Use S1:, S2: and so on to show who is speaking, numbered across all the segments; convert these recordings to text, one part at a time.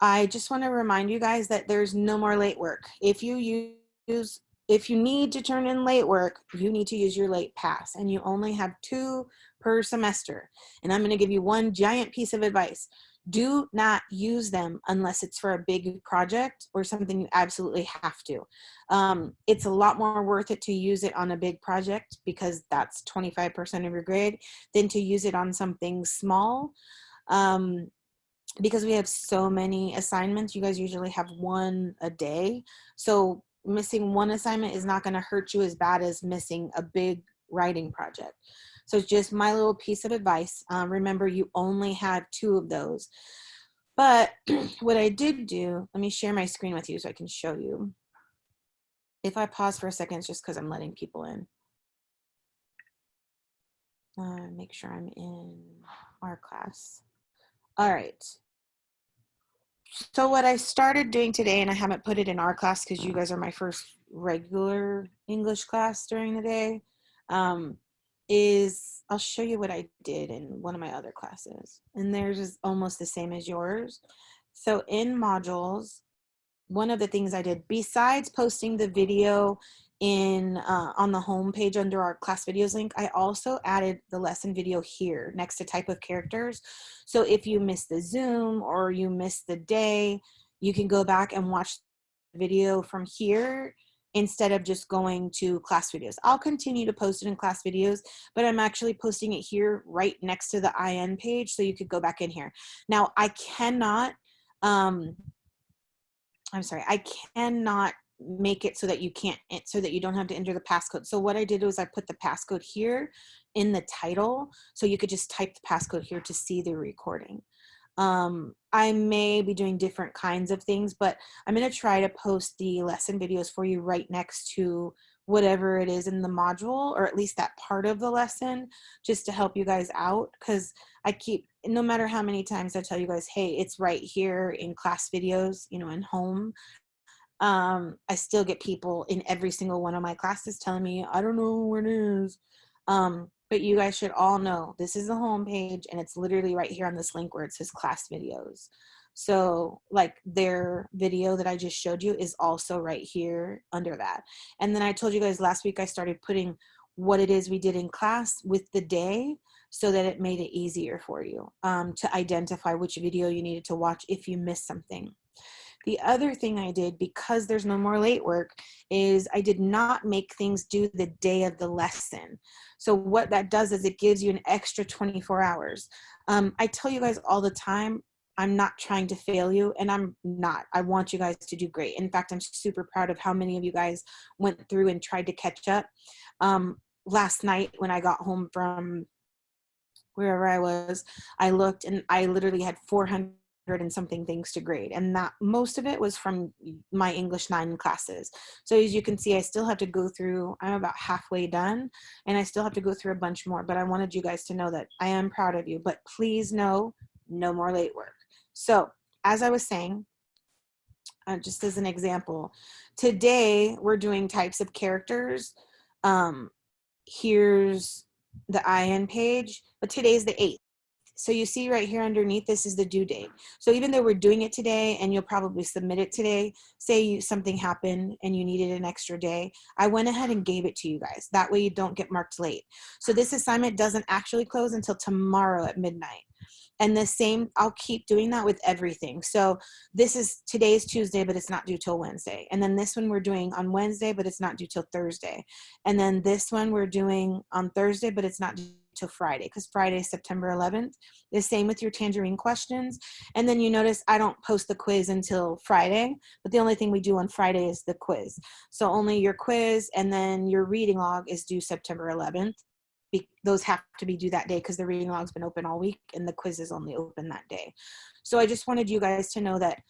S1: I just want to remind you guys that there's no more late work. If you need to turn in late work, you need to use your late pass, and you only have 2 per semester. And I'm going to give you one giant piece of advice. Do not use them unless it's for a big project or something you absolutely have to. It's a lot more worth it to use it on a big project, because that's 25% of your grade, than to use it on something small. Um, because we have so many assignments, you guys usually have one a day. So missing one assignment is not going to hurt you as bad as missing a big writing project. So it's just my little piece of advice. Remember, you only have 2 of those. But what I did do, let me share my screen with you so I can show you. If I pause for a second, it's just because I'm letting people in. Make sure I'm in our class. All right. So what I started doing today, and I haven't put it in our class because you guys are my first regular English class during the day, is I'll show you what I did in one of my other classes. And theirs is almost the same as yours. So in modules, one of the things I did, besides posting the video in on the home page under our class videos link, I also added the lesson video here next to type of characters. So if you miss the Zoom or you miss the day, you can go back and watch the video from here instead of just going to class videos. I'll continue to post it in class videos, but I'm actually posting it here right next to the IN page, so you could go back in here. Now I cannot I cannot make it so that you can't, so that you don't have to enter the passcode. So what I did was I put the passcode here in the title, so you could just type the passcode here to see the recording. I may be doing different kinds of things, but I'm going to try to post the lesson videos for you right next to whatever it is in the module, or at least that part of the lesson, just to help you guys out. Because I keep, no matter how many times I tell you guys, hey, it's right here in class videos, you know, in home, I still get people in every single one of my classes telling me, I don't know where it is. But you guys should all know this is the home page, and it's literally right here on this link where it says class videos. So like their video that I just showed you is also right here under that. And then I told you guys last week I started putting what it is we did in class with the day, so that it made it easier for you to identify which video you needed to watch if you missed something. The other thing I did, because there's no more late work, is I did not make things due the day of the lesson. So what that does is it gives you an extra 24 hours. I tell you guys all the time, I'm not trying to fail you, and I'm not. I want you guys to do great. In fact, I'm super proud of how many of you guys went through and tried to catch up. Last night when I got home from wherever I was, I looked and I literally had 400 and something things to grade, and that most of it was from my English 9 classes. So as you can see, I still have to go through, I'm about halfway done, and I still have to go through a bunch more, but I wanted you guys to know that I am proud of you. But please know, no more late work. So as I was saying, just as an example, today we're doing types of characters. Here's the IN page, but today's the 8th. So you see right here underneath, this is the due date. So even though we're doing it today and you'll probably submit it today, say something happened and you needed an extra day, I went ahead and gave it to you guys. That way you don't get marked late. So this assignment doesn't actually close until tomorrow at midnight. And the same, I'll keep doing that with everything. So today's Tuesday, but it's not due till Wednesday. And then this one we're doing on Wednesday, but it's not due till Thursday. And then this one we're doing on Thursday, but it's not due till Friday, because Friday is September 11th. The same with your tangerine questions. And then you notice I don't post the quiz until Friday, but the only thing we do on Friday is the quiz. So only your quiz and then your reading log is due September 11th. Those have to be due that day because the reading log's been open all week and the quiz is only open that day. So I just wanted you guys to know that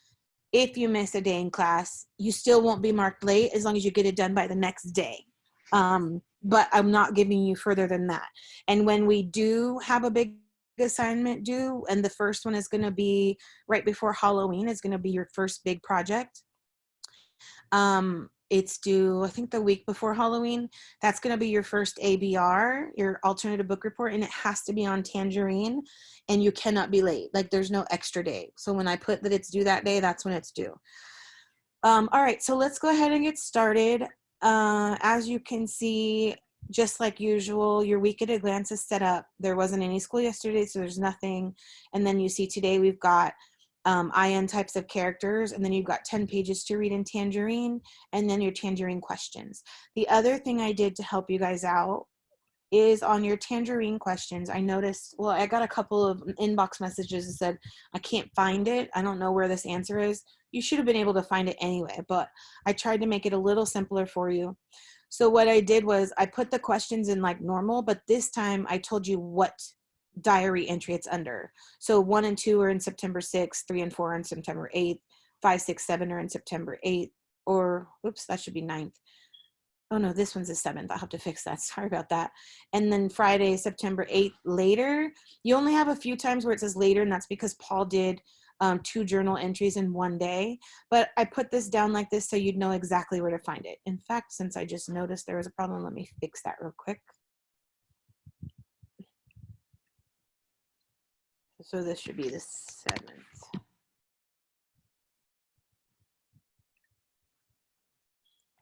S1: if you miss a day in class, you still won't be marked late as long as you get it done by the next day. But I'm not giving you further than that. And when we do have a big assignment due, and the first one is going to be right before Halloween, is going to be your first big project. it's due, I think, the week before Halloween. That's going to be your first ABR, your alternative book report, and it has to be on Tangerine, and you cannot be late. Like, there's no extra day. So when I put that it's due that day, that's when it's due. All right, so let's go ahead and get started. As you can see, just like usual, your week at a glance is set up. There wasn't any school yesterday, so there's nothing. And then you see today we've got IN types of characters, and then you've got 10 pages to read in Tangerine, and then your Tangerine questions. The other thing I did to help you guys out is on your Tangerine questions. I noticed, well, I got a couple of inbox messages that said, I can't find it. I don't know where this answer is. You should have been able to find it anyway, but I tried to make it a little simpler for you. So what I did was I put the questions in like normal, but this time I told you what diary entry it's under. So 1 and 2 are in September 6th, 3 and 4 are in September 8th, 5, 6, 7 are in September 8th, or oops, that should be 9th. Oh no, this one's the 7th. I'll have to fix that. Sorry about that. And then Friday, September 8th, later. You only have a few times where it says later, and that's because Paul did 2 journal entries in one day. But I put this down like this so you'd know exactly where to find it. In fact, since I just noticed there was a problem, let me fix that real quick. So this should be the 7th.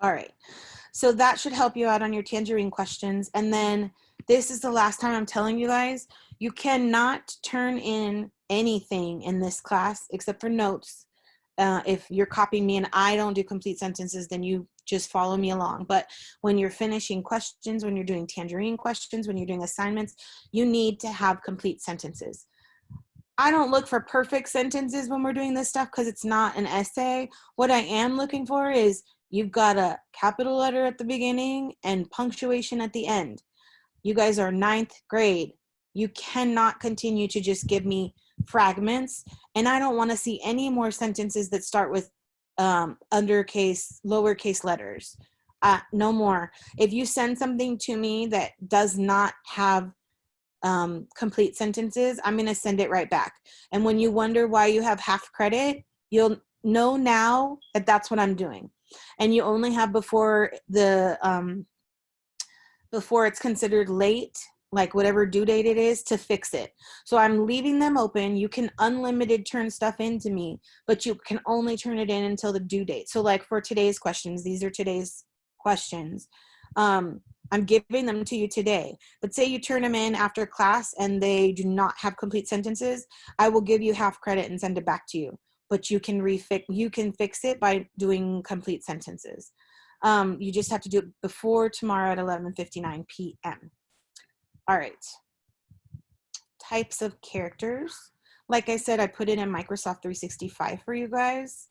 S1: All right. So that should help you out on your Tangerine questions. And then this is the last time I'm telling you guys, you cannot turn in anything in this class except for notes. If you're copying me and I don't do complete sentences, then you just follow me along. But when you're finishing questions, when you're doing Tangerine questions, when you're doing assignments, you need to have complete sentences. I don't look for perfect sentences when we're doing this stuff because it's not an essay. What I am looking for is you've got a capital letter at the beginning and punctuation at the end. You guys are 9th grade. You cannot continue to just give me fragments. And I don't want to see any more sentences that start with undercase, lowercase letters. No more. If you send something to me that does not have complete sentences, I'm going to send it right back. And when you wonder why you have half credit, you'll know now that that's what I'm doing. And you only have before the before it's considered late, like whatever due date it is, to fix it. So I'm leaving them open. You can unlimited turn stuff into me, but you can only turn it in until the due date. So like for today's questions, these are today's questions. I'm giving them to you today, but say you turn them in after class and they do not have complete sentences, I will give you half credit and send it back to you. But you can fix it by doing complete sentences. You just have to do it before tomorrow at 11:59 p.m. All right. Types of characters. Like I said, I put it in Microsoft 365 for you guys.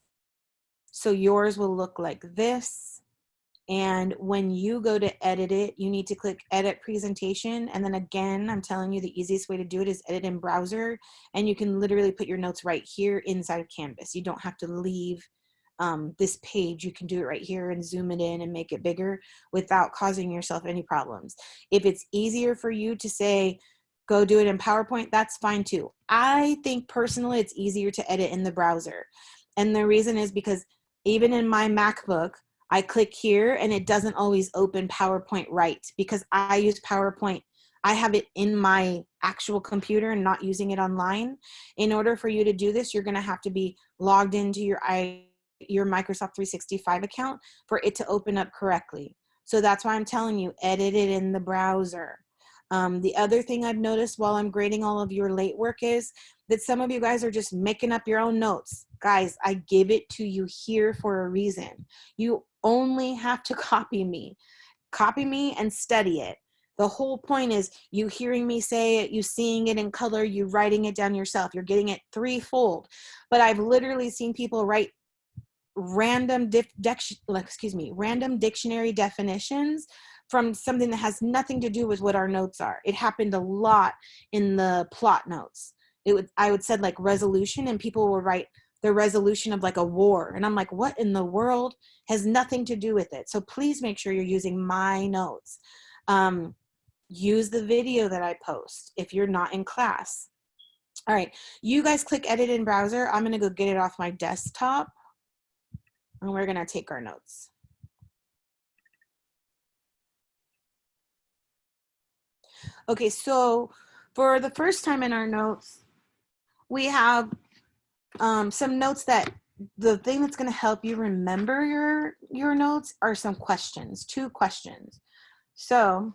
S1: So yours will look like this. And when you go to edit it, you need to click edit presentation. And then again, I'm telling you the easiest way to do it is edit in browser. And you can literally put your notes right here inside of Canvas. You don't have to leave this page. You can do it right here and zoom it in and make it bigger without causing yourself any problems. If it's easier for you to say, go do it in PowerPoint, that's fine too. I think personally it's easier to edit in the browser. And the reason is because even in my MacBook, I click here and it doesn't always open PowerPoint right because I use PowerPoint. I have it in my actual computer and not using it online. In order for you to do this, you're going to have to be logged into your Microsoft 365 account for it to open up correctly. So that's why I'm telling you, edit it in the browser. The other thing I've noticed while I'm grading all of your late work is that some of you guys are just making up your own notes. Guys, I give it to you here for a reason. You only have to copy me and study it. The whole point is you hearing me say it, you seeing it in color, you writing it down yourself. You're getting it threefold. But I've literally seen people write random dictionary definitions from something that has nothing to do with what our notes are. It happened a lot in the plot notes. I would said like resolution, and people will write the resolution of like a war. And I'm like, what in the world? Has nothing to do with it. So please make sure you're using my notes. Use the video that I post if you're not in class. All right, you guys click edit in browser. I'm gonna go get it off my desktop and we're gonna take our notes. Okay, so for the first time in our notes, we have some notes that the thing that's going to help you remember your notes are some questions, 2 questions. So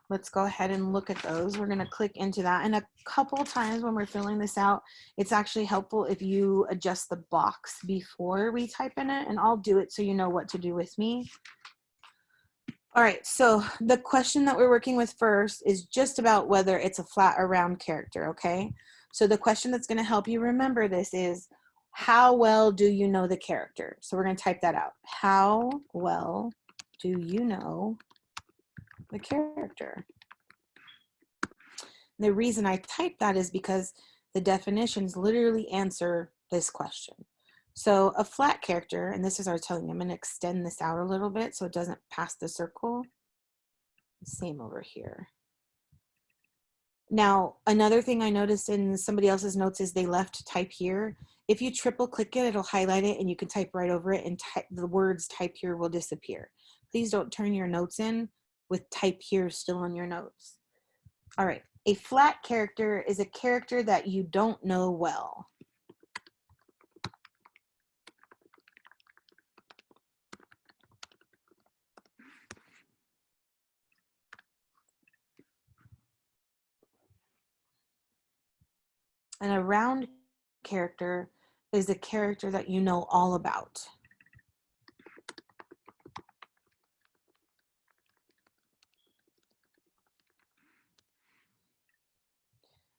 S1: let's go ahead and look at those. We're going to click into that. And a couple times when we're filling this out, it's actually helpful if you adjust the box before we type in it, and I'll do it so you know what to do with me. All right, so the question that we're working with first is just about whether it's a flat or round character, okay? So the question that's going to help you remember this is, how well do you know the character? So we're going to type that out. How well do you know the character? The reason I type that is because the definitions literally answer this question. So a flat character, and this is our telling, I'm going to extend this out a little bit so it doesn't pass the circle. Same over here. Now, another thing I noticed in somebody else's notes is they left type here. If you triple click it, it'll highlight it and you can type right over it, and the words type here will disappear. Please don't turn your notes in with type here still on your notes. All right, a flat character is a character that you don't know well. And a round character is a character that you know all about.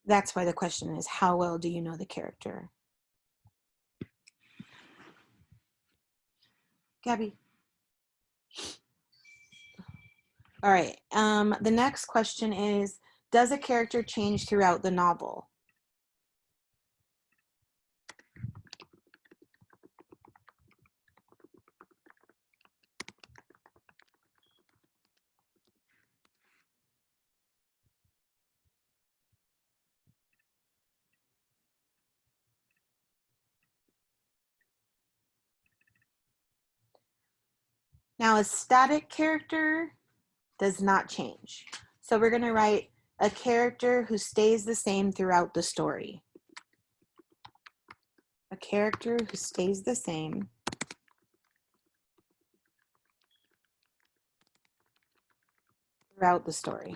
S1: That's why the question is, how well do you know the character? Gabby. All right, the next question is, does a character change throughout the novel? Now, a static character does not change. So we're going to write a character who stays the same throughout the story. A character who stays the same throughout the story.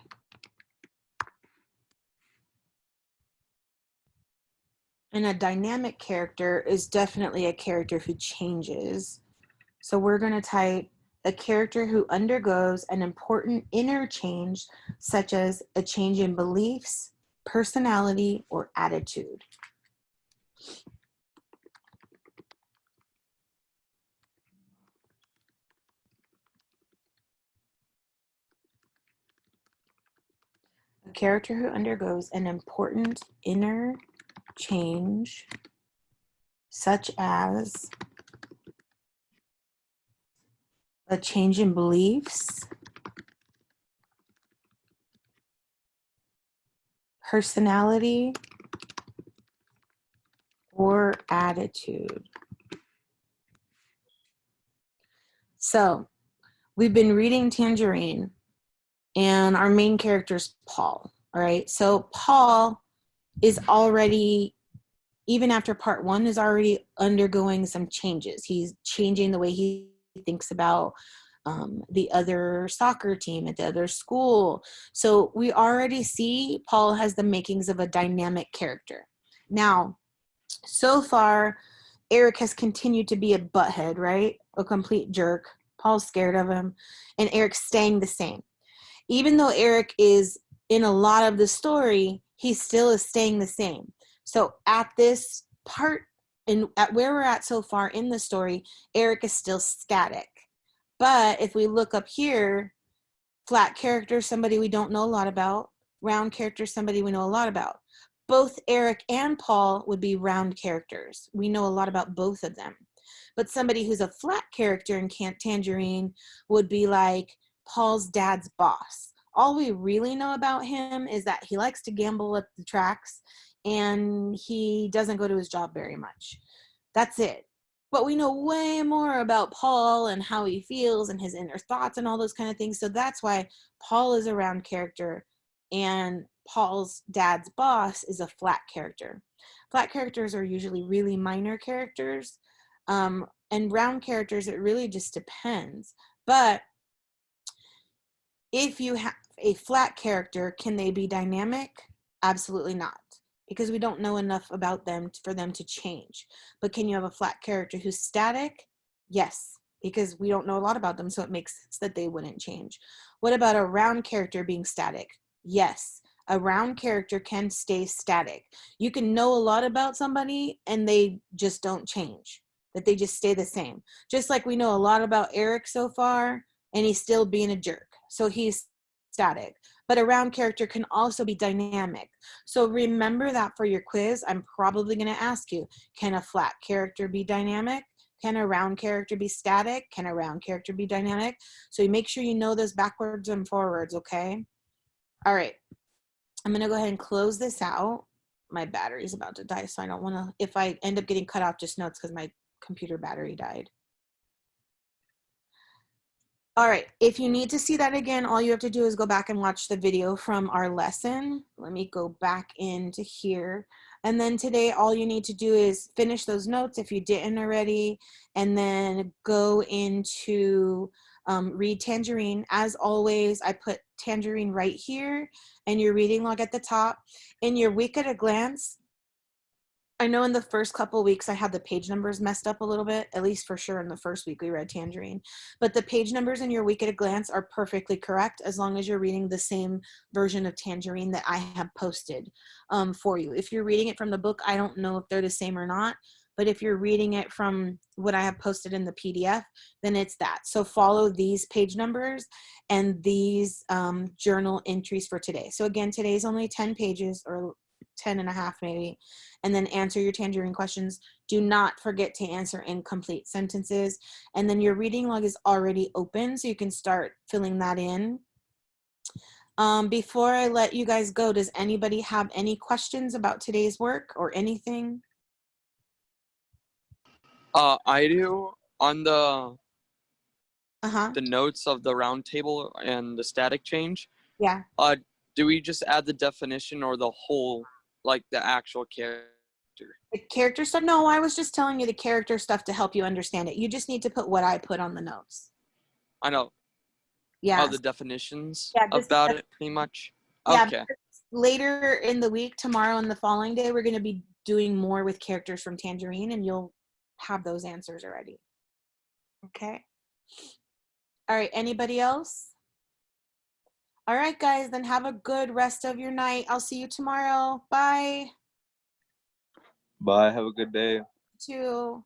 S1: And a dynamic character is definitely a character who changes. So we're going to type a character who undergoes an important inner change, such as a change in beliefs, personality, or attitude. A character who undergoes an important inner change, such as a change in beliefs, personality, or attitude. So we've been reading Tangerine, and our main character is Paul. All right, so Paul is already, even after part 1, is already undergoing some changes. He's changing the way he thinks about the other soccer team at the other school. So we already see Paul has the makings of a dynamic character. Now, so far, Eric has continued to be a butthead, right? A complete jerk. Paul's scared of him, and Eric's staying the same. Even though Eric is in a lot of the story, he still is staying the same. So at this part, at where we're at so far in the story, Eric is still static. But if we look up here, flat character, somebody we don't know a lot about. Round character, somebody we know a lot about. Both Eric and Paul would be round characters. We know a lot about both of them. But somebody who's a flat character in Tangerine would be like Paul's dad's boss. All we really know about him is that he likes to gamble at the tracks and he doesn't go to his job very much. That's it. but we know way more about Paul and how he feels and his inner thoughts and all those kind of things. So that's why Paul is a round character and Paul's dad's boss is a flat character. Flat characters are usually really minor characters. And round characters, it really just depends. But if you have a flat character, can they be dynamic? Absolutely not, because we don't know enough about them for them to change. But can you have a flat character who's static? Yes, because we don't know a lot about them, so it makes sense that they wouldn't change. What about a round character being static? Yes, a round character can stay static. You can know a lot about somebody and they just don't change, that they just stay the same. Just like we know a lot about Eric so far, and he's still being a jerk. So he's static. But a round character can also be dynamic. So remember that for your quiz. I'm probably going to ask you, can a flat character be dynamic? Can a round character be static? Can a round character be dynamic? So you make sure you know those backwards and forwards, okay? All right. I'm going to go ahead and close this out. My battery's about to die, so I don't want to, if I end up getting cut off, just know it's because my computer battery died. All right, if you need to see that again, all you have to do is go back and watch the video from our lesson. Let me go back into here. And then today, all you need to do is finish those notes if you didn't already, and then go into read Tangerine. As always, I put Tangerine right here and your reading log at the top. In your week at a glance, I know in the first couple of weeks I had the page numbers messed up a little bit, at least for sure in the first week we read Tangerine. But the page numbers in your week at a glance are perfectly correct as long as you're reading the same version of Tangerine that I have posted for you. If you're reading it from the book, I don't know if they're the same or not. But if you're reading it from what I have posted in the PDF, then it's that. So follow these page numbers and these journal entries for today. So again, today's only 10 pages or 10 and a half maybe, and then answer your Tangerine questions. Do not forget to answer incomplete sentences. And then your reading log is already open, so you can start filling that in. Before I let you guys go, does anybody have any questions about today's work or anything?
S2: I do. On the
S1: Uh-huh.
S2: the notes of the round table and the static change,
S1: Yeah.
S2: do we just add the definition or the whole, like the actual character?
S1: The character stuff? No, I was just telling you the character stuff to help you understand it. You just need to put what I put on the notes.
S2: I know.
S1: Yeah.
S2: Oh, the definitions
S1: Yeah,
S2: about it, pretty much.
S1: yeah,
S2: Okay.
S1: later in the week, tomorrow and the following day, we're going to be doing more with characters from Tangerine, and you'll have those answers already. Okay. All right. Anybody else? All right, guys, then have a good rest of your night. I'll see you tomorrow. Bye.
S3: Bye. Have a good day.
S1: You too.